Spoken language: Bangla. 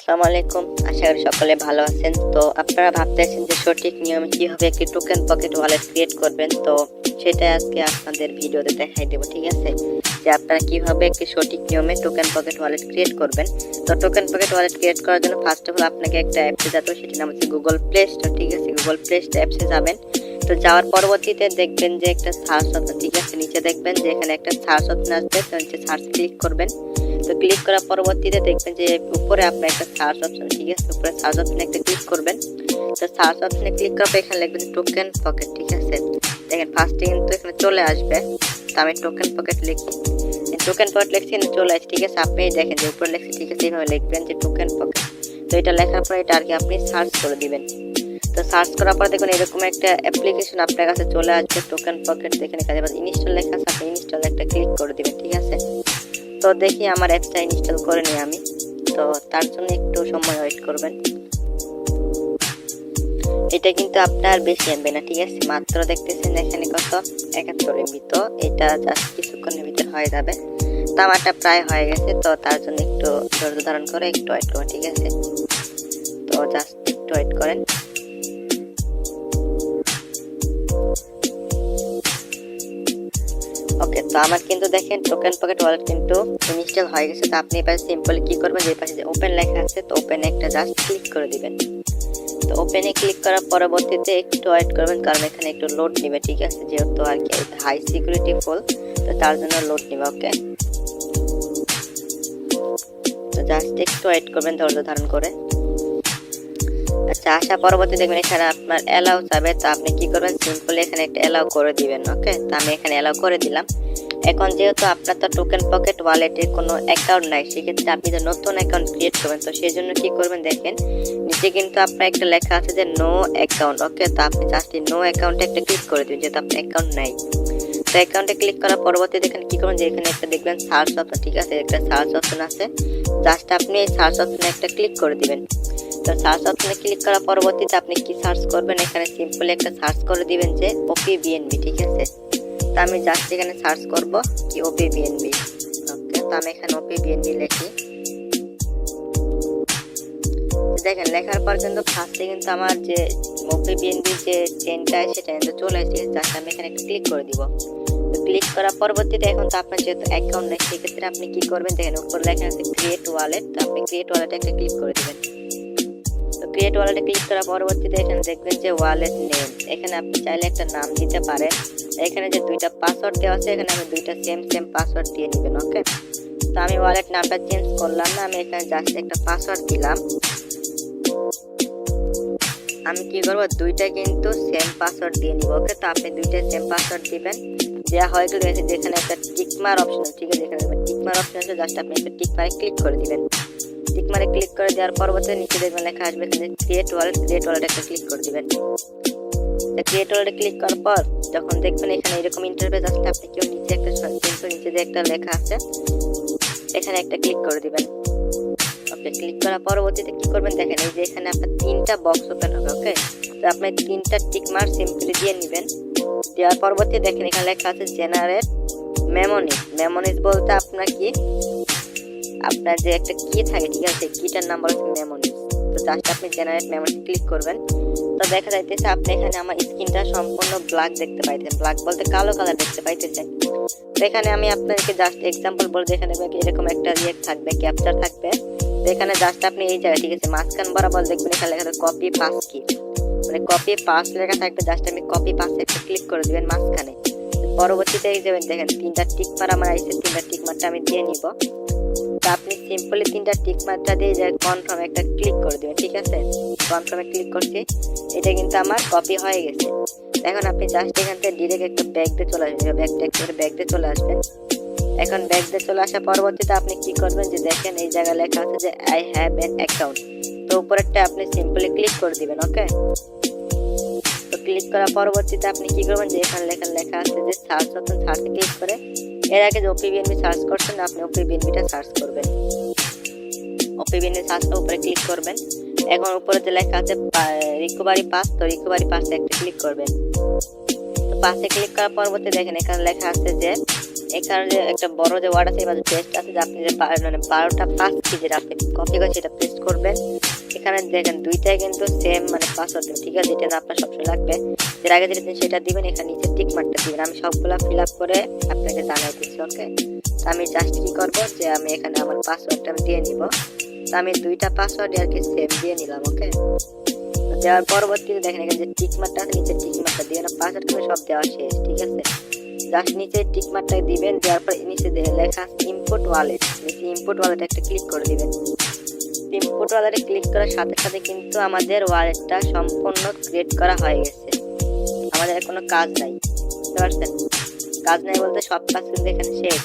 আসসালামু আলাইকুম। আশা করি সকলে ভালো আছেন। তো আপনারা ভাবতেছেন যে সঠিক নিয়মে কিভাবে একটি টোকেন পকেট ওয়ালেট ক্রিয়েট করবেন, তো সেটা আজকে আপনাদের ভিডিওতে দেখাই দেবো। ঠিক আছে, যে আপনারা কিভাবে একটি সঠিক নিয়মে টোকেন পকেট ওয়ালেট ক্রিয়েট করবেন। তো টোকেন পকেট ওয়ালেট ক্রিয়েট করার জন্য ফার্স্ট অফ অল আপনাকে একটা অ্যাপসে যেতে হবে, সেটির নাম হচ্ছে গুগল প্লে স্টোর। ঠিক আছে, গুগল প্লে স্টোর অ্যাপসে যাবেন। তো যাওয়ার পরবর্তীতে দেখবেন যে একটা সার্চ অপশন, ঠিক আছে, নিচে দেখবেন যে এখানে একটা সার্চ অপশন আসবে, তো নিচে সার্চ ক্লিক করবেন। তো ক্লিক করার পরবর্তীতে দেখবেন যে উপরে আপনার একটা সার্চ অপশন, ঠিক আছে, উপরে সার্চ অপশনে একটা ক্লিক করবেন। তো সার্চ অপশনে ক্লিক করার পর এখানে লিখবেন টোকেন পকেট। ঠিক আছে, দেখেন ফার্স্টে কিন্তু এখানে চলে আসবে। তো আমি টোকেন পকেট লিখি, টোকেন পকেট লিখছি, চলে আসছে। ঠিক আছে, আপনি দেখেন যে উপরে লিখছি, ঠিক আছে, এইভাবে লিখবেন যে টোকেন পকেট। তো এটা লেখার পর এটা আর কি আপনি সার্চ করে দিবেন। তো সার্চ করার পর দেখুন এরকম একটা অ্যাপ্লিকেশন আপনার কাছে চলে আসবে, টোকেন পকেট। দেখেন এখানে ইনস্টল লেখা আছে, আপনি ইনস্টল একটা ক্লিক করে দিবেন। ঠিক আছে, তো দেখি আমার অ্যাপটা ইনস্টল করে নিই আমি। তো তার জন্য একটু সময় ওয়েট করবেন। এটা কিন্তু আপনার বেশি এমবি না, ঠিক আছে, মাত্র দেখতেছেন এখানে কত 71 এমবি। তো এটা জাস্ট কিছুক্ষণের ভিতরে হয়ে যাবে। তো আমারটা প্রায় হয়ে গেছে, তো তার জন্য একটু ধৈর্য ধারণ করে একটু ওয়েট করবেন। ঠিক আছে, তো জাস্ট একটু ওয়েট করেন। ওকে, তো আমার কিন্তু দেখেন টোকেন পকেট ওয়ালেট কিন্তু ইনস্টল হয়ে গেছে। তো আপনি এবার সিম্পলি কি করবেন, যে পাশে যে ওপেন লেখা আছে, তো ওপেনে একটা জাস্ট ক্লিক করে দিবেন। তো ওপেনে ক্লিক করার পরবর্তীতে একটু ওয়েট করবেন, কারণ এখানে একটু লোড নেবে। ঠিক আছে, যেহেতু আর কি হাই সিকিউরিটি ফুল, তো তার জন্য লোড নেবে। ওকে, তো জাস্ট একটু ওয়েট করবেন ধৈর্য ধারণ করে। আচ্ছা, আসা পরবর্তী দেখবেন এখানে আপনার অ্যালাউ চাবে। তো আপনি কি করবেন, সিম্পলি এখানে একটা অ্যালাউ করে দিবেন। ওকে, তো আমি এখানে অ্যালাউ করে দিলাম। এখন যেহেতু আপনার তো টোকেন পকেট ওয়ালেটে কোনো অ্যাকাউন্ট নাই, সেক্ষেত্রে আপনি তো নতুন অ্যাকাউন্ট ক্রিয়েট করবেন। তো সেই জন্য কি করবেন, দেখেন নিচে কিন্তু আপনার একটা লেখা আছে যে নো অ্যাকাউন্ট। ওকে, তো আপনি জাস্ট নো অ্যাকাউন্টে একটা ক্লিক করে দিবেন, যেহেতু আপনার অ্যাকাউন্ট নাই। তো অ্যাকাউন্টে ক্লিক করার পরবর্তীতে এখানে কি করবেন, যে এখানে একটা দেখবেন সার্চ অপশন, ঠিক আছে, একটা সার্চ অপশন আছে, জাস্ট আপনি এই সার্চ অপশনে একটা ক্লিক করে দিবেন। তো সার্চ অপশনে ক্লিক করার পরবর্তীতে আপনি কি সার্চ করবেন, এখানে সিম্পলি একটা সার্চ করে দিবেন যে ওপিবিএনবি। ঠিক আছে, তো আমি জাস্ট এখানে সার্চ করব কি ওপিবিএনবি। ওকে, তো আমি এখানে ওপিবিএনবি লিখি। দেখেন লেখার পর কিন্তু ফার্স্টে কিন্তু আমার যে ওপিবিএনবি যে চেনটা সেটা কিন্তু চলে এসেছে। জাস্ট আমি এখানে একটা ক্লিক করে দিব। তো ক্লিক করার পরবর্তীতে এখন তো আপনার যেহেতু অ্যাকাউন্ট নেই, সেক্ষেত্রে আপনি কি করবেন, দেখেন উপর লেখা আছে ক্রিয়েট ওয়ালেট। তো আপনি ক্রিয়েট ওয়ালেটে একটা ক্লিক করে দিবেন। তো ক্রিয়েট ওয়ালেটে ক্লিক করার পরবর্তীতে এখানে দেখবেন যে ওয়ালেট নেম, এখানে আপনি চাইলে একটা নাম দিতে পারেন। এখানে যে দুইটা পাসওয়ার্ড দেওয়া আছে, এখানে আমি দুইটা সেম পাসওয়ার্ড দিয়ে নেবেন। ওকে, তো আমি ওয়ালেট নামটা চেঞ্জ করলাম না, আমি এখানে জাস্ট একটা পাসওয়ার্ড দিলাম। আমি কি করবো, দুইটা কিন্তু সেম পাসওয়ার্ড দিয়ে নিব। ওকে, তো আপনি দুইটা সেম পাসওয়ার্ড দিবেন। দেওয়া হয়ে গেলে যেখানে একটা টিকমার অপশন, ঠিক আছে, এখানে টিকমার অপশন আছে, জাস্ট আপনি একটা টিকমারে ক্লিক করে দিবেন। টিকমারে ক্লিক করে দেওয়ার পরবর্তীতে নিচে দেখবেন লেখা আসবে এখানে ক্রিয়েট ওয়ালেট। ক্রিয়েট ওয়ালেটে একটা ক্লিক করে দিবেন। ক্রিয়েট ওয়ালেটে ক্লিক করার পর যখন দেখবেন এখানে এরকম ইন্টারফেস আসলে আপনি কেউ নিচে একটা নিচে যে একটা লেখা আছে, এখানে একটা ক্লিক করে দিবেন। ওকে, ক্লিক করার পরবর্তীতে কি করবেন, দেখেন এই যে এখানে আপনার তিনটা বক্স ওপেন হবে। ওকে, তো আপনি তিনটা টিক মার্ক সিম্পলি দিয়ে নেবেন। দেওয়ার পরবর্তী দেখেন এখানে লেখা আছে জেনারেট মেমোনিজ। মেমোনিজ বলতে আপনার কি, আপনার যে একটা কি থাকে, ঠিক আছে, কিটার নাম্বার হচ্ছে মেমোনিজ। তো জাস্ট আপনি জেনারেট মেমোনিজ ক্লিক করবেন। তো দেখা যাইতেছে আপনি এখানে আমার স্ক্রিনটা সম্পূর্ণ ব্ল্যাক দেখতে পাইতেছেন। ব্ল্যাক বলতে কালো কালার দেখতে পাইতেছেন। তো এখানে আমি আপনাদেরকে জাস্ট এক্সাম্পল বলবো, এখানে এরকম একটা থাকবে, ক্যাপচার থাকবে। তো এখানে জাস্ট আপনি এই জায়গায়, ঠিক আছে, মাঝখান বরাবর দেখবেন এখানে লেখা থাকবে কপি পাস কি, মানে কপি পাস লেখা থাকবে। জাস্ট আমি কপি পাসে একটা ক্লিক করে দিবেন মাঝখানে। পরবর্তীতে এই যাবেন, দেখেন তিনটা টিক মার আমার আইসে, তিনটা টিক মারটা আমি দিয়ে নিব। তো আপনি সিম্পলি তিনটা টিক মারটা দিয়ে যায় কনফার্ম একটা ক্লিক করে দিবেন। ঠিক আছে, কনফার্মে ক্লিক করছি, এটা কিন্তু আমার কপি হয়ে গেছে। এখন আপনি জাস্ট এখান থেকে ডিরেক্ট একটা ব্যাগ দিয়ে চলে আসবেন, ব্যাগ দিয়ে চলে আসবেন। এখন ব্যাগ দিয়ে চলে আসার পরবর্তীতে আপনি কি করবেন, যে দেখেন এই জায়গায় লেখা আছে যে আই হ্যাভ এন অ্যাকাউন্ট। তো উপরেরটা আপনি সিম্পলি ক্লিক করে দিবেন। ওকে, তো ক্লিক করার পরবর্তীতে আপনি কি করবেন, যে এখানে লেখা আছে যে সার্চ অপশন, সার্চে ক্লিক করে এর আগে যে ওপিবিএনবি সার্চ করছেন আপনি ওপিবিএনবিটা সার্চ করবেন। ওপিবিএনবি সার্চটা উপরে ক্লিক করবেন। এখন উপরে যে লেখা আছে রিকভারি পাস, তো রিকভারি পাসে একটা ক্লিক করবেন। তো পাসে ক্লিক করার পরবর্তী দেখেন এখানে লেখা আছে যে এখানে যে একটা বড় যে ওয়ার্ড আছে এবার পেস্ট আছে, যে আপনি যে মানে 12টা পাস কি যেটা আপনি কপি করে সেটা পেস্ট করবেন। এখানে দেখেন দুইটাই কিন্তু সেম মানে পাসওয়ার্ড দেবেন, ঠিক আছে? যেটা আপনার সবসময় লাগবে, এর আগে যেটা দিন সেটা দিবেন, এখানে নিচে টিক মার্কটা দিবেন। আমি সবগুলা ফিল আপ করে আপনাকে জানাই দিচ্ছি, ওকে? তো আমি জাস্ট কি করবো যে আমি এখানে আমার পাসওয়ার্ডটা দিয়ে নিব। তো আমি দুইটা পাসওয়ার্ড আর কি সেম দিয়ে নিলাম, ওকে? দেওয়ার পরবর্তীতে দেখেন এখানে যে টিক মার্কটা আছে নিচে টিক মার্কটা দিয়ে পাসওয়ার্ড করে সব দেওয়া শেষ, ঠিক আছে? জাস্ট নিচে টিক মার্কটা দিবেন, দেওয়ার পর নিচে লেখা আছে ইনপুট ওয়ালেট, নিচে ইনপুট ওয়ালেট একটা ক্লিক করে দিবেন। ইনপুট ওয়ালেটে ক্লিক করার সাথে সাথে কিন্তু আমাদের ওয়ালেটটা সম্পূর্ণ ক্রিয়েট করা হয়ে গেছে, আমাদের কোনো কাজ নাই, বুঝতে পারছেন? কাজ নাই বলতে সব কাজ কিন্তু এখানে শেষ।